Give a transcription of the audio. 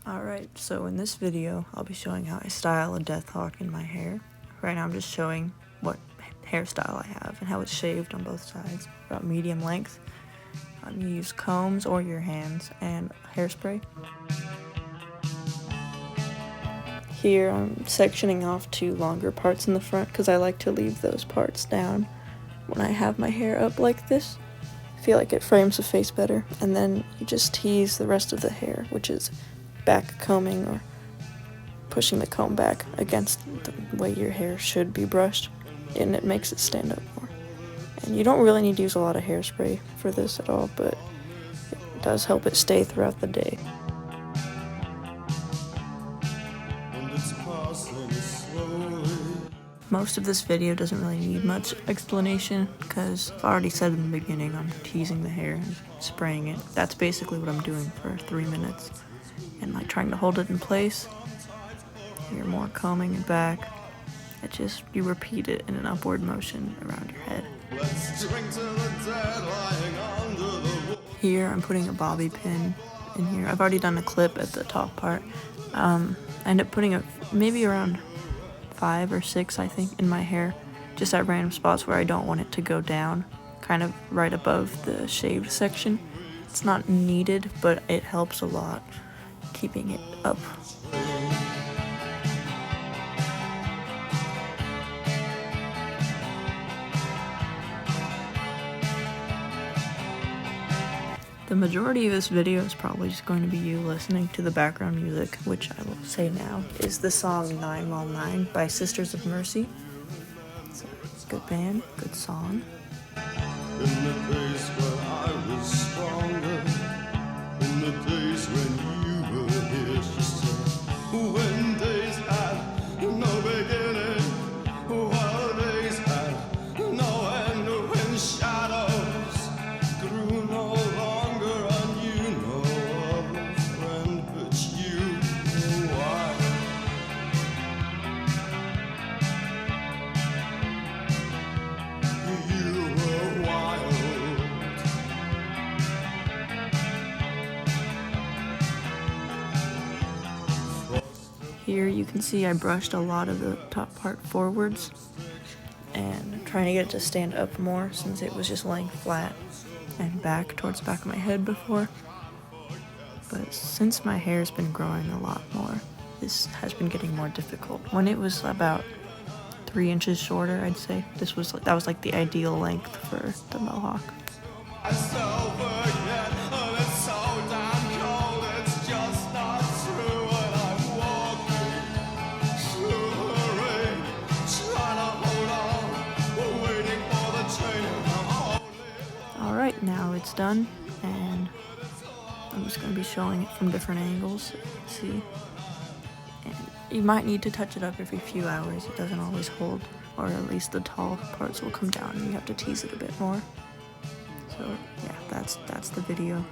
Alright, so in this video, I'll be showing how I style a DeathHawk in my hair. Right now I'm just showing what hairstyle I have and how it's shaved on both sides, about medium length. You use combs or your hands and hairspray. Here I'm sectioning off two longer parts in the front because I like to leave those parts down when I have my hair up like this. I feel like it frames the face better. And then you just tease the rest of the hair, which is back combing or pushing the comb back against the way your hair should be brushed, and it makes it stand up more. And you don't really need to use a lot of hairspray for this at all, but it does help it stay throughout the day. Most of this video doesn't really need much explanation because I've already said in the beginning I'm teasing the hair and spraying it. That's basically what I'm doing for 3 minutes. And like trying to hold it in place. You're more combing it back. You repeat it in an upward motion around your head. Here I'm putting a bobby pin in here. I've already done a clip at the top part. I end up putting maybe around 5 or 6, I think, in my hair, just at random spots where I don't want it to go down, kind of right above the shaved section. It's not needed, but it helps a lot keeping it up. The majority of this video is probably just going to be you listening to the background music, which I will say now is the song 919 by Sisters of Mercy. It's a good band, good song. In the days where I was stronger, in the days when you were here, she said, when days had no beginning, while days had no end, when shadows grew no longer, and you know of a friend, but you know why. You were wild. Here you can see I brushed a lot of the top part forwards and trying to get it to stand up more since it was just laying flat and back towards the back of my head before. But since my hair's been growing a lot more, this has been getting more difficult. When it was about 3 inches shorter, I'd say that was like the ideal length for the mohawk. I still forget, and it's so damn cold, it's just not true. And I'm walking through the rain, trying to hold on, waiting for the train, and I'm holding. Alright, now it's done, and I'm just going to be showing it from different angles. See? And you might need to touch it up every few hours. It doesn't always hold, or at least the tall parts will come down and you have to tease it a bit more. So yeah, that's the video.